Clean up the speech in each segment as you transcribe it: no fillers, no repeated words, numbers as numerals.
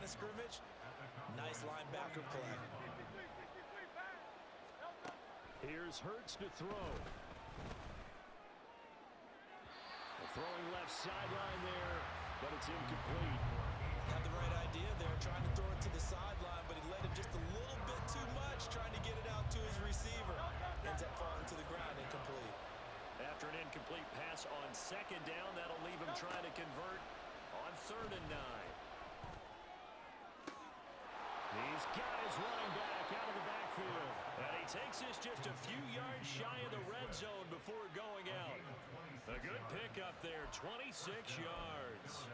line of scrimmage. Nice linebacker play. Here's Hurts to throw. Throwing left sideline there, but it's incomplete. Had the right idea there, trying to throw it to the sideline, but he led him just a little bit too much, trying to get it out to his receiver. Ends up falling to the ground, incomplete. After an incomplete pass on second down, that'll leave him trying to convert on 3rd and 9. These guys running back out of the backfield. And he takes this just a few yards shy of the red zone before going out. A good pickup there, 26 yards.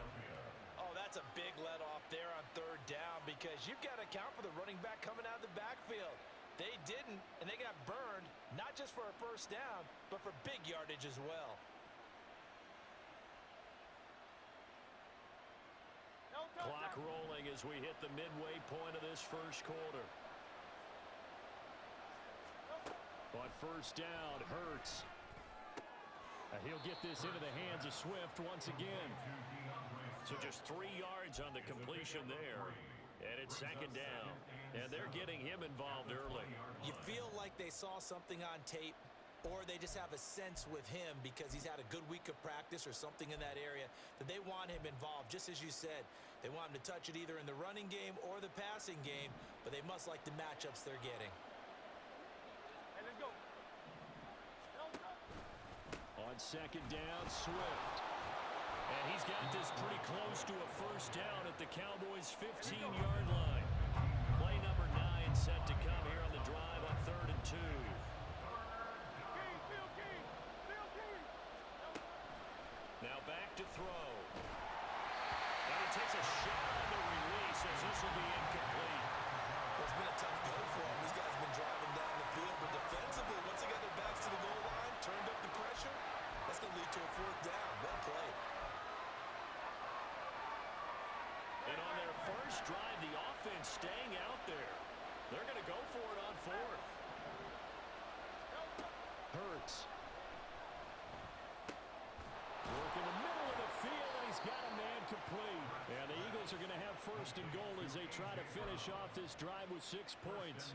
Oh, that's a big let off there on 3rd down because you've got to account for the running back coming out of the backfield. They didn't, and they got burned, not just for a 1st down, but for big yardage as well. Clock rolling as we hit the midway point of this 1st quarter. On 1st down, Hurts. He'll get this into the hands of Swift once again. So just 3 yards on the completion there. And it's 2nd down. And they're getting him involved early. You feel like they saw something on tape, or they just have a sense with him because he's had a good week of practice or something in that area that they want him involved. Just as you said, they want him to touch it either in the running game or the passing game, but they must like the matchups they're getting. Hey, let's go. On 2nd down, Swift. And he's got this pretty close to a 1st down at the Cowboys' 15-yard line. Play number 9 set to come here on the drive on 3rd and 2. Now back to throw. And he takes a shot on the release as this will be incomplete. Well, it's been a tough go for him. These guys have been driving down the field, but defensively, once they got their backs to the goal line, turned up the pressure, that's going to lead to a 4th down. Well played. And on their first drive, the offense staying out there. They're going to go for it on 4th. Hurts. Work in the middle of the field, and he's got a man complete. And the Eagles are going to have 1st and goal as they try to finish off this drive with 6 points.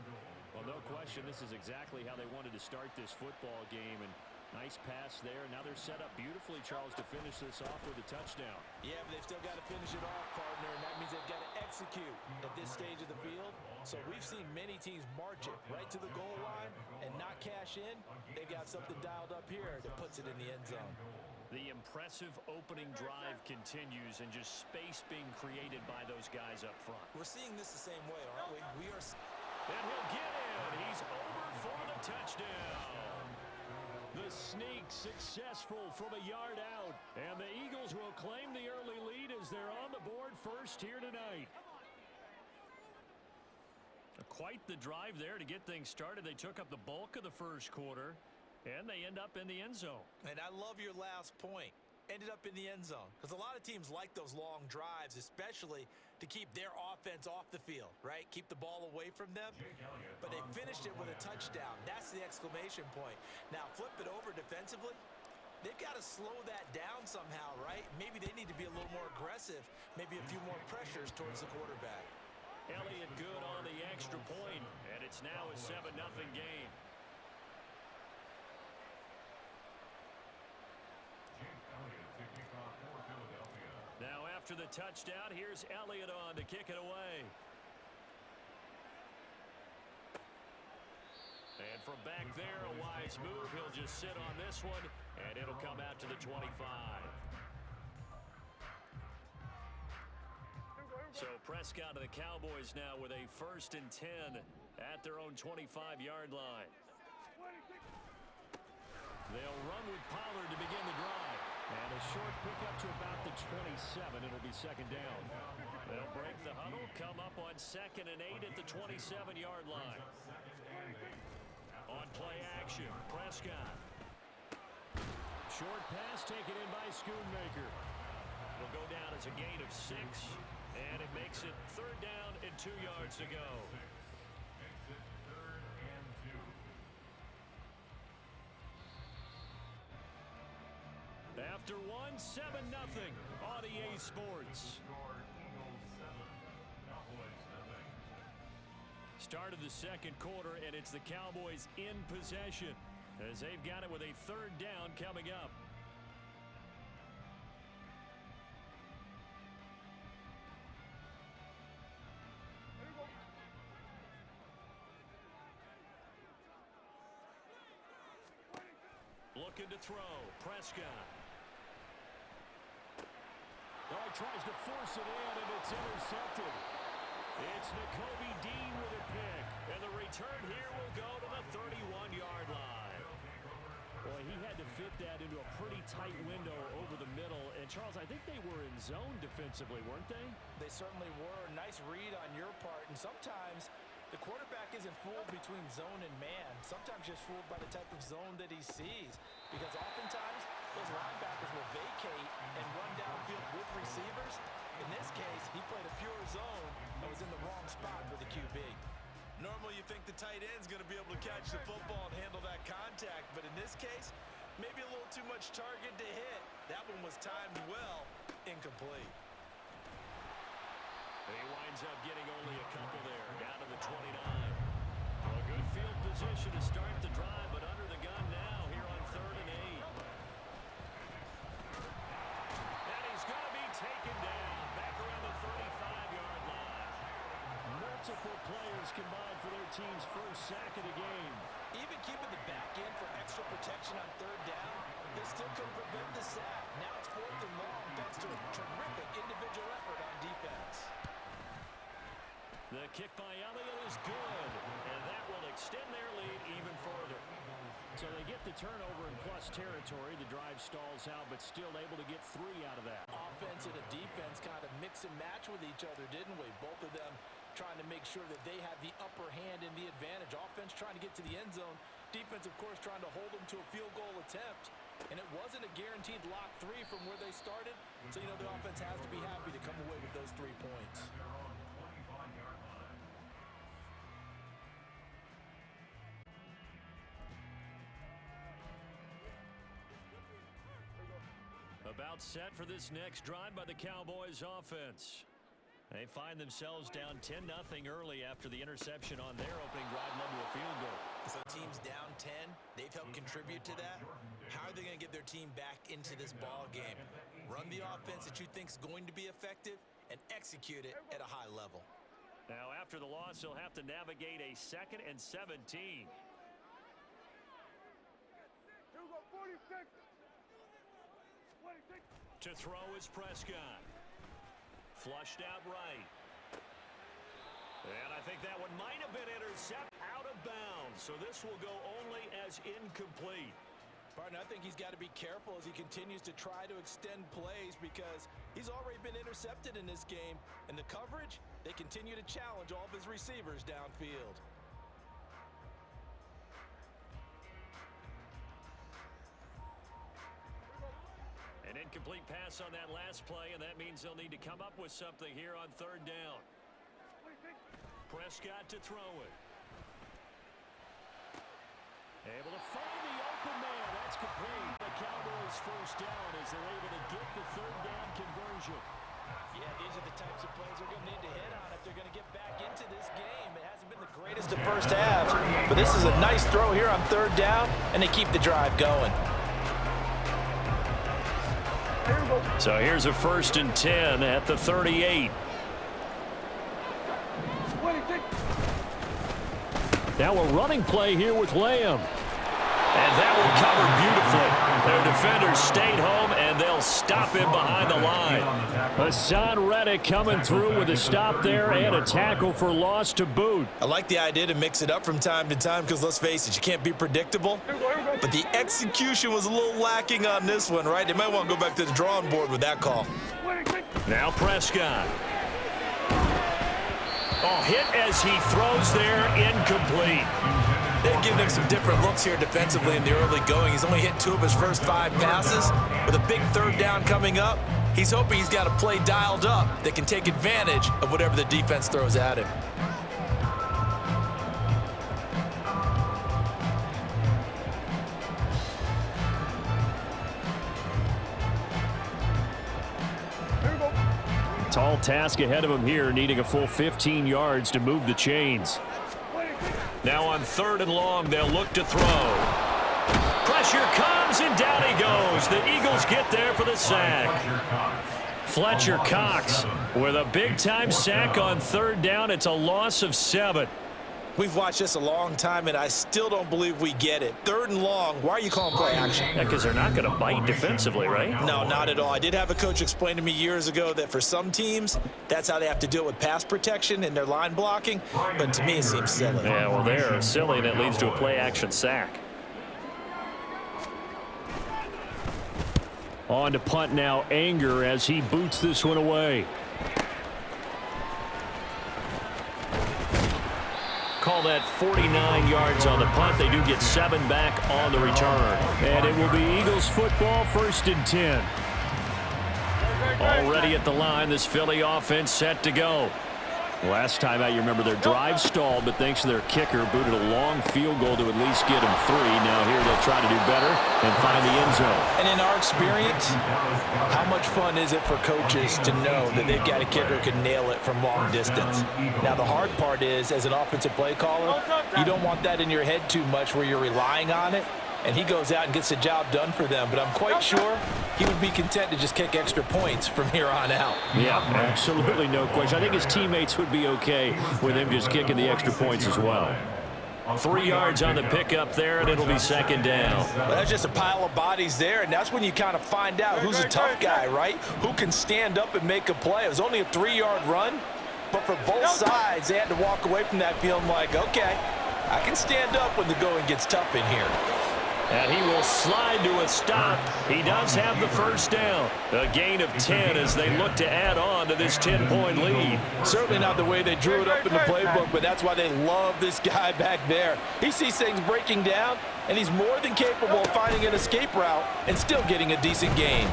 Well, no question, this is exactly how they wanted to start this football game. And nice pass there. Now they're set up beautifully, Charles, to finish this off with a touchdown. Yeah, but they've still got to finish it off, partner, and that means they've got to execute at this stage of the field. So we've seen many teams march it right to the goal line and not cash in. They've got something dialed up here that puts it in the end zone. The impressive opening drive continues, and just space being created by those guys up front. We're seeing this the same way, aren't we? We are. And he'll get in. He's over for the touchdown. The sneak successful from a yard out. And the Eagles will claim the early lead as they're on the board first here tonight. Quite the drive there to get things started. They took up the bulk of the 1st quarter, and they end up in the end zone. And I love your last point. Ended up in the end zone. Because a lot of teams like those long drives, especially to keep their offense off the field, right? Keep the ball away from them. But they finished it with a touchdown. That's the exclamation point. Now, flip it over defensively. They've got to slow that down somehow, right? Maybe they need to be a little more aggressive. Maybe a few more pressures towards the quarterback. Elliott good on the extra point, and it's now a 7-0 game. Now after the touchdown, here's Elliott on to kick it away. And from back there, a wise move. He'll just sit on this one, and it'll come out to the 25. So Prescott and the Cowboys now with a 1st and 10 at their own 25-yard line. They'll run with Pollard to begin the drive. And a short pickup to about the 27. It'll be 2nd down. They'll break the huddle, come up on 2nd and 8 at the 27-yard line. On play action, Prescott. Short pass taken in by Schoonmaker. It'll go down as a gain of 6, and it makes it 3rd down and 2 yards to go. After 1, 7-0 on EA Sports. Start of the second quarter, and it's the Cowboys in possession as they've got it with a third down coming up. Looking to throw. Prescott. Oh, he tries to force it in, and it's intercepted. It's Nakobe Dean with a pick. And the return here will go to the 31-yard line. Boy, he had to fit that into a pretty tight window over the middle. And, Charles, I think they were in zone defensively, weren't they? They certainly were. Nice read on your part. And sometimes the quarterback isn't fooled between zone and man. Sometimes just fooled by the type of zone that he sees. Because oftentimes those linebackers will vacate and run downfield with receivers. In this case, he played a pure zone and was in the wrong spot for the QB. Normally you think the tight end's going to be able to catch the football and handle that contact, but in this case, maybe a little too much target to hit. That one was timed well, incomplete. He winds up getting only a couple there, down to the 29. A good field position to start the drive, but under the gun now here on 3rd and 8. And he's going to be taken down back around the 35-yard line. Multiple players combined for their team's first sack of the game. Even keeping the back in for extra protection on 3rd down, they still couldn't prevent the sack. Now it's 4th and long thanks to a terrific individual effort on defense. The kick by Elliott is good, and that will extend their lead even further. So they get the turnover in plus territory. The drive stalls out, but still able to get 3 out of that. Offense and a defense kind of mix and match with each other, didn't we? Both of them trying to make sure that they have the upper hand and the advantage. Offense trying to get to the end zone. Defense, of course, trying to hold them to a field goal attempt. And it wasn't a guaranteed lock 3 from where they started. So, you know, the offense has to be happy to come away with those 3 points. About set for this next drive by the Cowboys offense. They find themselves down 10-0 early after the interception on their opening drive led to a field goal. So teams down 10, they've helped contribute to that. How are they going to get their team back into this ball game? Run the offense that you think is going to be effective and execute it at a high level. Now after the loss, he'll have to navigate a 2nd and 17. To throw is Prescott. Flushed out right. And I think that one might have been intercepted out of bounds. So this will go only as incomplete. Partner, I think he's got to be careful as he continues to try to extend plays because he's already been intercepted in this game. And the coverage, they continue to challenge all of his receivers downfield. An incomplete pass on that last play, and that means they'll need to come up with something here on 3rd down. Prescott to throw it. Able to find the open man. That's complete. The Cowboys first down as they're able to get the 3rd down conversion. Yeah, these are the types of plays they're going to need to hit on if they're going to get back into this game. It hasn't been the greatest of first halves, but this is a nice throw here on 3rd down, and they keep the drive going. So here's a 1st and 10 at the 38. Now a running play here with Lamb. And that one covered beautifully. Their defenders stayed home, and they'll stop him behind the line. Hassan Reddick coming through with a stop there and a tackle for loss to boot. I like the idea to mix it up from time to time because, let's face it, you can't be predictable. But the execution was a little lacking on this one, right? They might want to go back to the drawing board with that call. Now Prescott. Oh, hit as he throws there, incomplete. They've given him some different looks here defensively in the early going. He's only hit 2 of his first 5 passes. With a big 3rd down coming up, he's hoping he's got a play dialed up that can take advantage of whatever the defense throws at him. Tall task ahead of him here, needing a full 15 yards to move the chains. Now on 3rd and long, they'll look to throw. Pressure comes, and down he goes. The Eagles get there for the sack. Fletcher Cox with a big-time sack on 3rd down. It's a loss of 7. We've watched this a long time, and I still don't believe we get it. 3rd and long, why are you calling play action? Yeah, because they're not going to bite defensively, right? No, not at all. I did have a coach explain to me years ago that for some teams, that's how they have to deal with pass protection and their line blocking, but to me it seems silly. Yeah, well, they're silly, and it leads to a play-action sack. On to punt now, Anger, as he boots this one away. Call that 49 yards on the punt. They do get 7 back on the return. And it will be Eagles football, 1st and 10. Already at the line, this Philly offense set to go. Last time out, you remember their drive stalled, but thanks to their kicker, booted a long field goal to at least get them 3. Now here they'll try to do better and find the end zone. And in our experience, how much fun is it for coaches to know that they've got a kicker who can nail it from long distance? Now the hard part is, as an offensive play caller, you don't want that in your head too much where you're relying on it. And he goes out and gets the job done for them. But I'm quite sure he would be content to just kick extra points from here on out. Yeah, absolutely no question. I think his teammates would be okay with him just kicking the extra points as well. 3 yards on the pickup there, and it'll be 2nd down. Well, that's just a pile of bodies there, and that's when you kind of find out who's a tough guy, right? Who can stand up and make a play. It was only a 3-yard run, but for both sides, they had to walk away from that feeling like, okay, I can stand up when the going gets tough in here. And he will slide to a stop. He does have the 1st down. A gain of 10 as they look to add on to this 10-point lead. Certainly not the way they drew it up in the playbook, but that's why they love this guy back there. He sees things breaking down, and he's more than capable of finding an escape route and still getting a decent gain.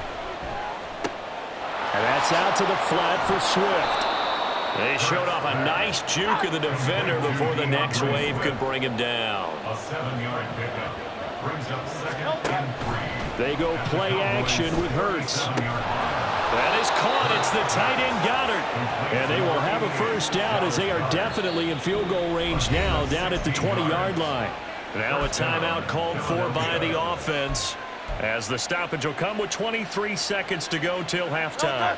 And that's out to the flat for Swift. They showed off a nice juke of the defender before the next wave could bring him down. A 7-yard pickup. Brings up 2nd and 3. They go play action with Hurts. That is caught. It's the tight end Goddard. And they will have a 1st down as they are definitely in field goal range now down at the 20-yard line. Now a timeout called for by the offense as the stoppage will come with 23 seconds to go till halftime.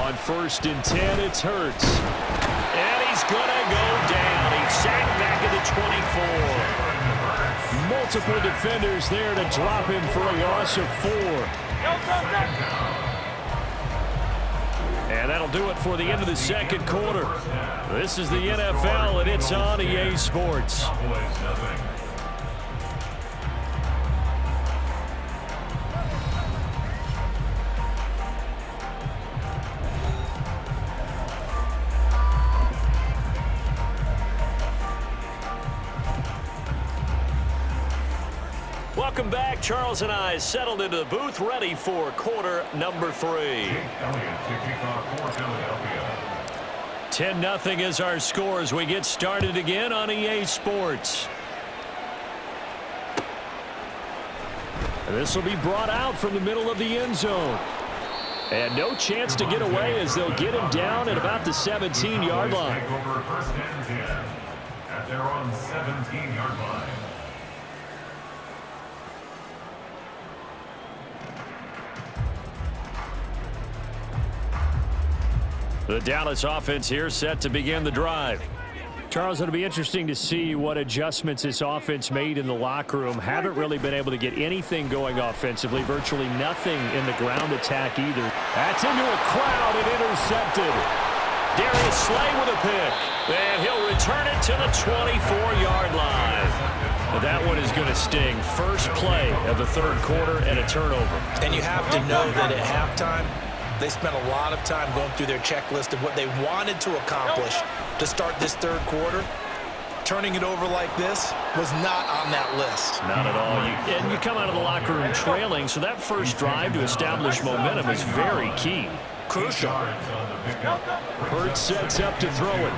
On 1st and 10, it's Hurts. And he's going to go down. He's sacked back at the 24. Multiple defenders there to drop him for a loss of 4. And that'll do it for the end of the 2nd quarter. This is the NFL, and it's on EA Sports. Welcome back. Charles and I settled into the booth, ready for quarter number 3. 10-0 is our score as we get started again on EA Sports. And this will be brought out from the middle of the end zone. And no chance to get away as they'll get him down at about the 17-yard line. First and 10 at their own 17-yard line. The Dallas offense here set to begin the drive. Charles, it'll be interesting to see what adjustments this offense made in the locker room. Haven't really been able to get anything going offensively. Virtually nothing in the ground attack either. That's into a crowd and intercepted. Darius Slay with a pick. And he'll return it to the 24-yard line. But that one is going to sting. First play of the 3rd quarter and a turnover. And you have to know that at halftime, they spent a lot of time going through their checklist of what they wanted to accomplish to start this 3rd quarter. Turning it over like this was not on that list. Not at all. And you come out of the locker room trailing, so that first drive to establish momentum is very key. Crucial. Hurts sets up to throw it.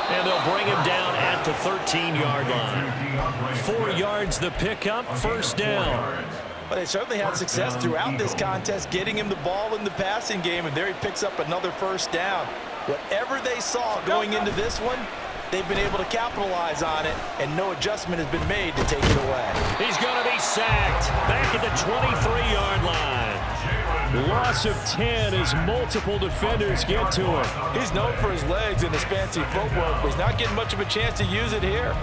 And they'll bring him down at the 13-yard line. 4 yards the pickup, 1st down. Well, they certainly had success throughout this contest, getting him the ball in the passing game, and there he picks up another first down. Whatever they saw going into this one, they've been able to capitalize on it, and no adjustment has been made to take it away. He's going to be sacked back at the 23-yard line. Loss of 10 as multiple defenders get to him. He's known for his legs and his fancy footwork, but he's not getting much of a chance to use it here.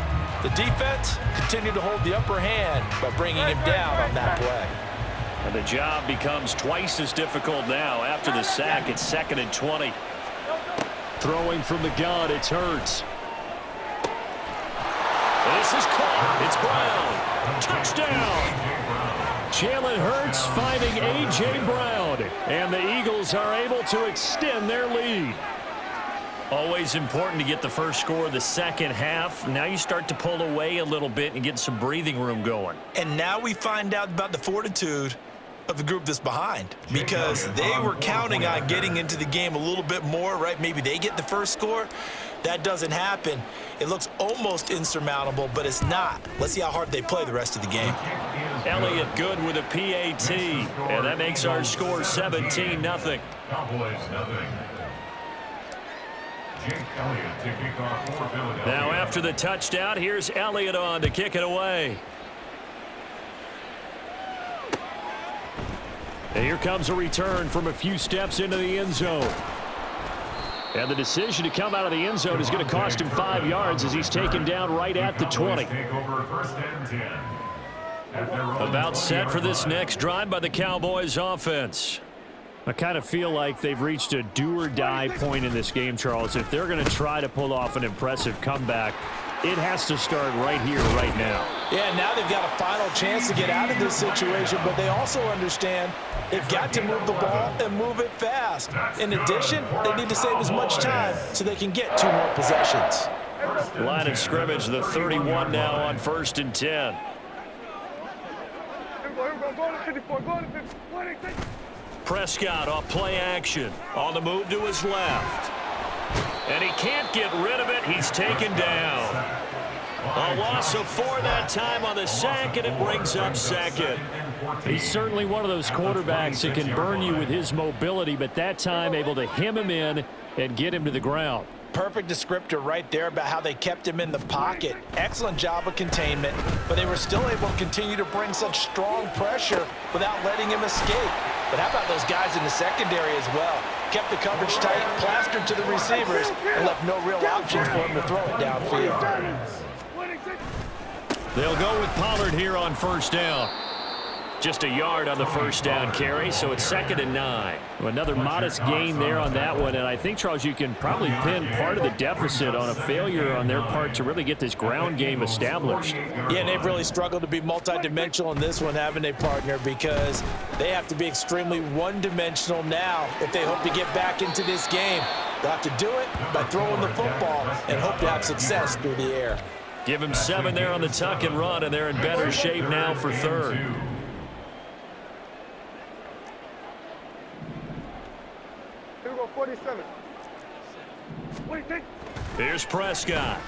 The defense continued to hold the upper hand by bringing him down on that play. And the job becomes twice as difficult now after the sack. It's 2nd and 20. Throwing from the gun, it's Hurts. This is caught. It's Brown. Touchdown. Jalen Hurts finding A.J. Brown. And the Eagles are able to extend their lead. Always important to get the first score of the second half. Now you start to pull away a little bit and get some breathing room going. And now we find out about the fortitude of the group that's behind, because they were counting on getting into the game a little bit more, right? Maybe they get the first score. That doesn't happen. It looks almost insurmountable, but it's not. Let's see how hard they play the rest of the game. Elliott good with a PAT, and that makes our score 17-0. Cowboys nothing. Now after the touchdown, here's Elliott on to kick it away. And here comes a return from a few steps into the end zone. And the decision to come out of the end zone is going to cost him 5 yards as he's taken down right at the 20. About set for this next drive by the Cowboys offense. I kind of feel like they've reached a do-or-die point in this game, Charles. If they're going to try to pull off an impressive comeback, it has to start right here, right now. Yeah, now they've got a final chance to get out of this situation, but they also understand they've got to move the ball and move it fast. In addition, they need to save as much time so they can get 2 more possessions. Line of scrimmage, the 31 now on 1st and 10. Here we go. Go to 54. Go to 54. Prescott off play action. On the move to his left. And he can't get rid of it. He's taken down. A loss of 4 that time on the sack, and it brings up 2nd. He's certainly one of those quarterbacks that can burn you with his mobility, but that time able to hem him in and get him to the ground. Perfect descriptor right there about how they kept him in the pocket. Excellent job of containment, but they were still able to continue to bring such strong pressure without letting him escape. But how about those guys in the secondary as well? Kept the coverage tight, plastered to the receivers, and left no real options for him to throw it downfield. They'll go with Pollard here on 1st down. Just a yard on the 1st down carry, so it's 2nd and 9. Another modest gain there on that one, and I think, Charles, you can probably pin part of the deficit on a failure on their part to really get this ground game established. Yeah, and they've really struggled to be multidimensional in this one, haven't they, partner? Because they have to be extremely one-dimensional now if they hope to get back into this game. They'll have to do it by throwing the football and hope to have success through the air. Give him 7 there on the tuck and run, and they're in better shape now for 3rd. Here we go, 47. Here's Prescott.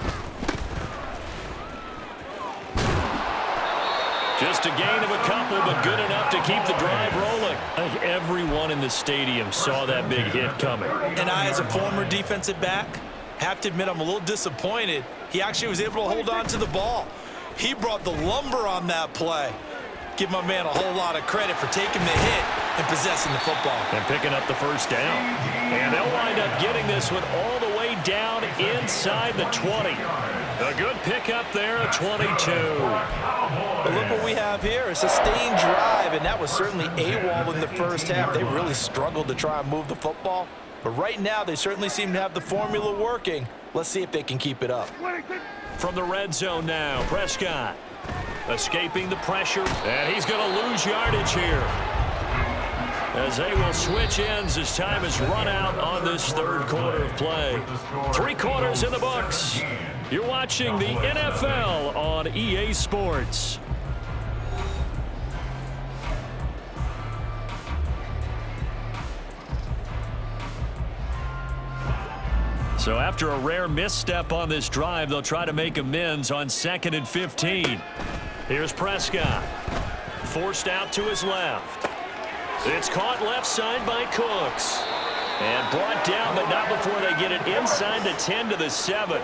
Just a gain of a couple, but good enough to keep the drive rolling. I think everyone in the stadium saw that big hit coming. And I, as a former defensive back, have to admit I'm a little disappointed. He actually was able to hold on to the ball. He brought the lumber on that play. Give my man a whole lot of credit for taking the hit and possessing the football. And picking up the 1st down. And they'll wind up getting this one all the way down inside the 20. A good pickup there at 22. But look what we have here, a sustained drive, and that was certainly AWOL in the first half. They really struggled to try and move the football. But right now, they certainly seem to have the formula working. Let's see if they can keep it up. From the red zone now, Prescott escaping the pressure, and he's going to lose yardage here as they will switch ends as time has run out on this 3rd quarter of play. 3 quarters in the books. You're watching the NFL on EA Sports. So after a rare misstep on this drive, they'll try to make amends on 2nd and 15. Here's Prescott. forced out to his left. It's caught left side by Cooks. And brought down, but not before they get it inside the 10 to the 7.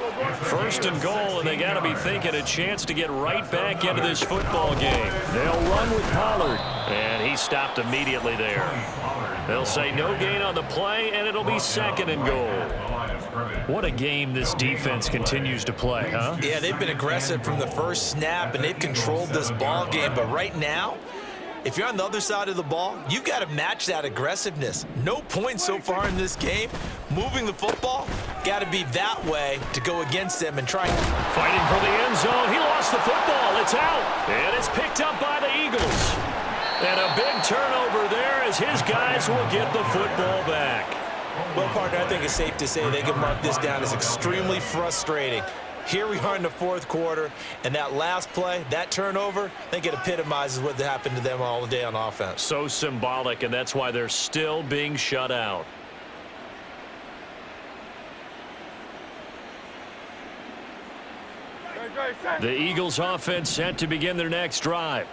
First and goal, and they got to be thinking a chance to get right back into this football game. They'll run with Pollard, and he stopped immediately there. They'll say no gain on the play, and it'll be second and goal. What a game this defense continues to play, huh? Yeah, they've been aggressive from the first snap, and they've controlled this ball game. But right now, if you're on the other side of the ball, you've got to match that aggressiveness. No points so far in this game. Moving the football, got to be that way to go against them and try. Fighting for the end zone. He lost the football. It's out. And it's picked up by the Eagles. And a big turnover there as his guys will get the football back. Well, partner, I think it's safe to say they can mark this down as extremely frustrating. Here we are in the fourth quarter, and that last play, that turnover, I think it epitomizes what happened to them all day on offense. So symbolic, and that's why they're still being shut out. The Eagles offense set to begin their next drive.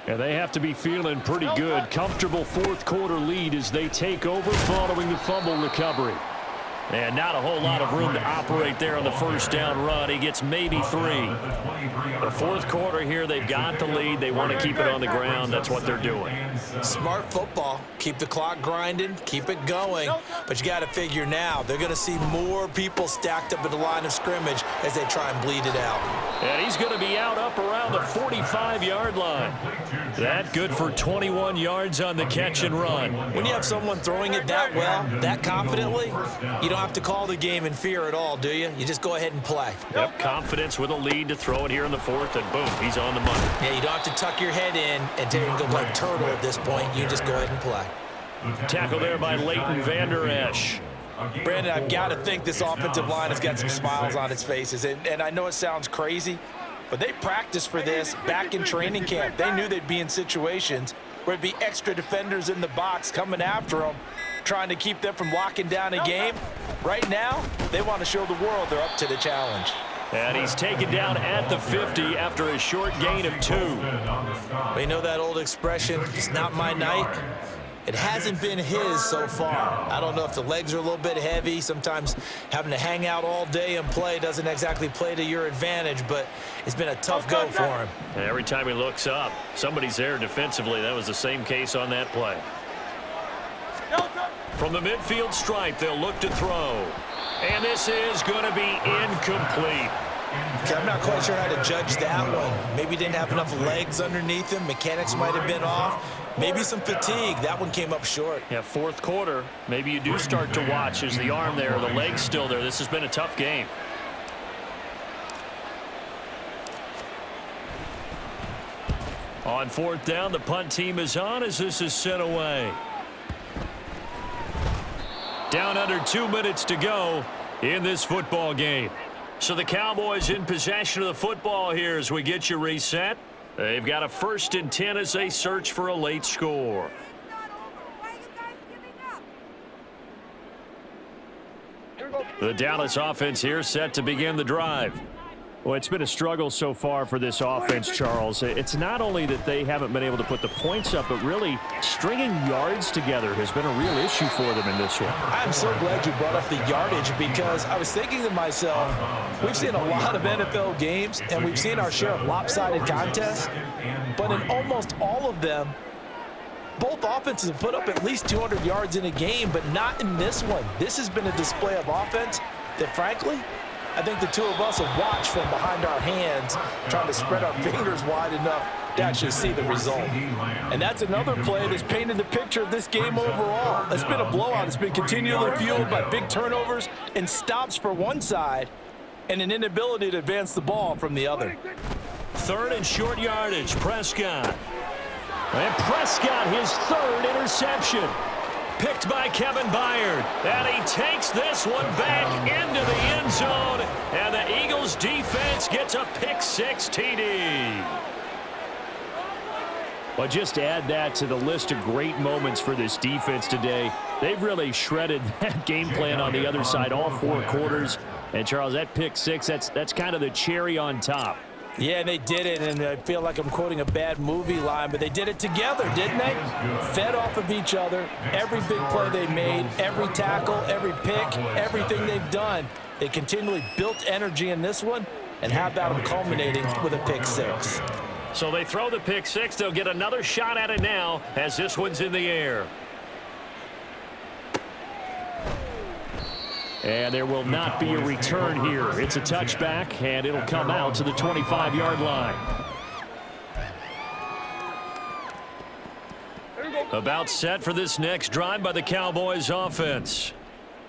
And they have to be feeling pretty good. Comfortable fourth quarter lead as they take over following the fumble recovery. And not a whole lot of room to operate there on the first down run. He gets maybe 3. The fourth quarter here, they've got the lead. They want to keep it on the ground. That's what they're doing. Smart football. Keep the clock grinding. Keep it going. But you got to figure now, they're going to see more people stacked up at the line of scrimmage as they try and bleed it out. And he's going to be out up around the 45-yard line. That good for 21 yards on the catch and run. When you have someone throwing it that well, that confidently, you don't have to call the game in fear at all, do you? You just go ahead and play. Yep, confidence with a lead to throw it here in the fourth, and boom, he's on the money. Yeah, you don't have to tuck your head in and take and go play turtle at this point. You just go ahead and play. Tackle there by Leighton Vander Esch. Brandon, I've got to think this offensive line has got some smiles on its faces. And I know it sounds crazy, but they practiced for this back in training camp. They knew they'd be in situations where it'd be extra defenders in the box coming after them, trying to keep them from locking down a game. Right now, they want to show the world they're up to the challenge. And he's taken down at the 50 after a short gain of 2. Well, you know that old expression, it's not my night? It hasn't been his so far. I don't know if the legs are a little bit heavy. Sometimes having to hang out all day and play doesn't exactly play to your advantage, but it's been a tough go for him. And every time he looks up, somebody's there defensively. That was the same case on that play. From the midfield stripe, they'll look to throw. And this is going to be incomplete. Okay, I'm not quite sure how to judge that one. Maybe didn't have enough legs underneath him. Mechanics might have been off. Maybe some fatigue. That one came up short. Yeah, fourth quarter. Maybe you do start to watch. Is the arm there, the leg's still there? This has been a tough game. On fourth down, the punt team is on as this is sent away. Down under 2 minutes to go in this football game. So the Cowboys in possession of the football here as we get you reset. They've got a 1st and 10 as they search for a late score. The Dallas offense here set to begin the drive. Well, it's been a struggle so far for this offense, Charles. It's not only that they haven't been able to put the points up, but really stringing yards together has been a real issue for them in this one. I'm so glad you brought up the yardage because I was thinking to myself, we've seen a lot of NFL games and we've seen our share of lopsided contests, but in almost all of them, both offenses have put up at least 200 yards in a game, but not in this one. This has been a display of offense that, frankly, I think the two of us have watched from behind our hands, trying to spread our fingers wide enough to actually see the result. And that's another play that's painted the picture of this game overall. It's been a blowout. It's been continually fueled by big turnovers and stops for one side and an inability to advance the ball from the other. 3rd and short yardage, Prescott. And Prescott, his 3rd interception. Picked by Kevin Byard. And he takes this one back into the end zone. And the Eagles defense gets a pick-6 TD. But just add that to the list of great moments for this defense today. They've really shredded that game plan on the other side all 4 quarters. And, Charles, that pick-6, that's kind of the cherry on top. Yeah, and they did it, and I feel like I'm quoting a bad movie line, but they did it together, didn't they? Fed off of each other, every big play they made, every tackle, every pick, everything they've done. They continually built energy in this one, and how about them culminating with a pick six? So they throw the pick six. They'll get another shot at it now as this one's in the air. And there will not be a return here. It's a touchback, and it'll come out to the 25-yard line. About set for this next drive by the Cowboys offense.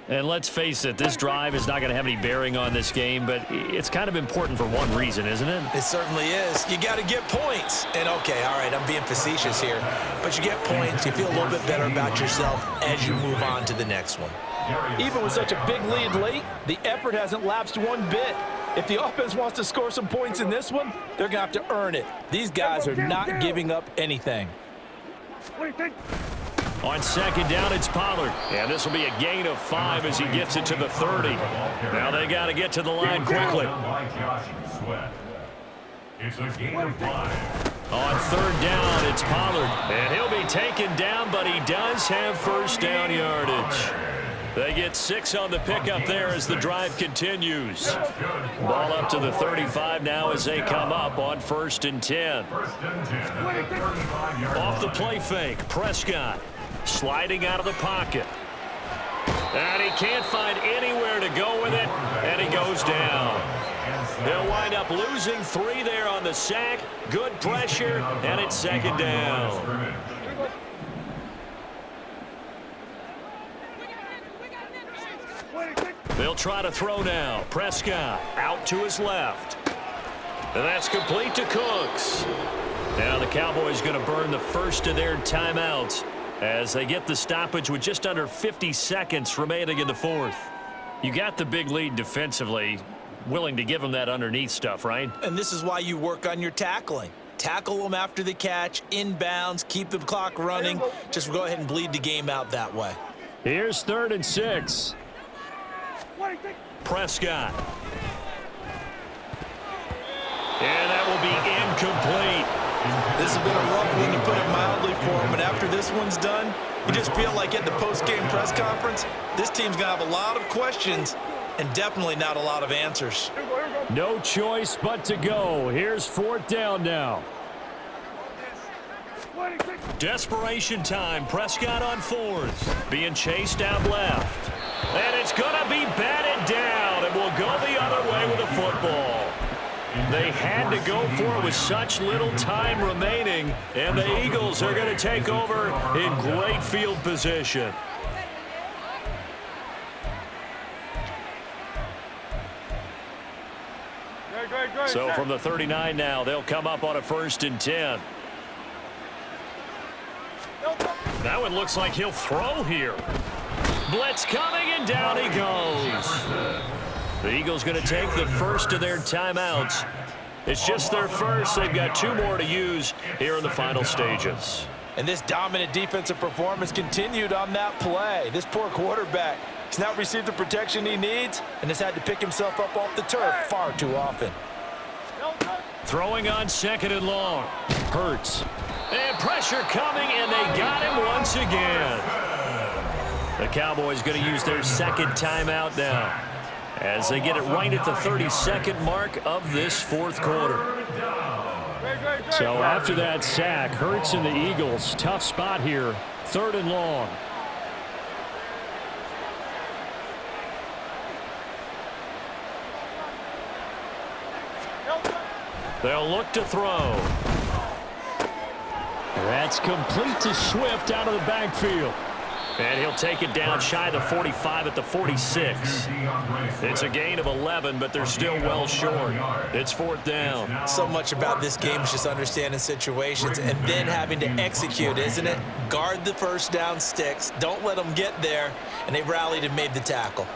And let's face it, this drive is not going to have any bearing on this game, but it's kind of important for one reason, isn't it? It certainly is. You got to get points. And, okay, all right, I'm being facetious here. But you get points, you feel a little bit better about yourself as you move on to the next one. Even with such a big lead late, the effort hasn't lapsed one bit. If the offense wants to score some points in this one, they're going to have to earn it. These guys are not giving up anything. On second down, it's Pollard. And this will be a gain of 5 as he gets it to the 30. Now they got to get to the line quickly. It's a gain of 5. On third down, it's Pollard. And he'll be taken down, but he does have first down yardage. They get 6 on the pickup there as the drive continues. Ball up to the 35 now as they come up on 1st and 10. Off the play fake, Prescott sliding out of the pocket. And he can't find anywhere to go with it, and he goes down. They'll wind up losing 3 there on the sack. Good pressure, and it's second down. They'll try to throw now. Prescott out to his left. And that's complete to Cooks. Now the Cowboys going to burn the first of their timeouts as they get the stoppage with just under 50 seconds remaining in the fourth. You got the big lead defensively. Willing to give them that underneath stuff, right? And this is why you work on your tackling. Tackle them after the catch, inbounds, keep the clock running. Just go ahead and bleed the game out that way. Here's 3rd and 6. Prescott. And that will be incomplete. This has been a rough one, to put it mildly, for him. And after this one's done, you just feel like at the post-game press conference, this team's going to have a lot of questions and definitely not a lot of answers. No choice but to go. Here's 4th down now. Desperation time. Prescott on 4th. Being chased out left. And it's going to be batted down. It will go the other way with the football. They had to go for it with such little time remaining, and the Eagles are going to take over in great field position. So from the 39 now, they'll come up on a 1st and 10. That one looks like he'll throw here. Blitz coming, and down he goes. The Eagles going to take the first of their timeouts. It's just their first. They've got 2 more to use here in the final stages. And this dominant defensive performance continued on that play. This poor quarterback has not received the protection he needs and has had to pick himself up off the turf far too often. Throwing on 2nd and long. Hurts. And pressure coming, and they got him once again. The Cowboys going to use their 2nd timeout now as they get it right at the 32nd mark of this 4th quarter. So after that sack, Hurts and the Eagles, tough spot here, 3rd and long. They'll look to throw. That's complete to Swift out of the backfield. And he'll take it down shy of the 45 at the 46. It's a gain of 11, but they're still well short. It's 4th down. So much about this game is just understanding situations and then having to execute, isn't it? Guard the first down sticks. Don't let them get there. And they rallied and made the tackle.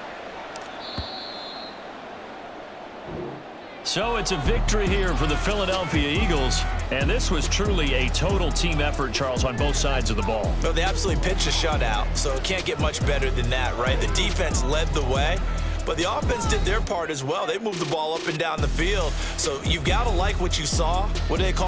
So it's a victory here for the Philadelphia Eagles. And this was truly a total team effort, Charles, on both sides of the ball. Well, they absolutely pitched a shutout, so it can't get much better than that, right? The defense led the way, but the offense did their part as well. They moved the ball up and down the field. So you've got to like what you saw. What do they call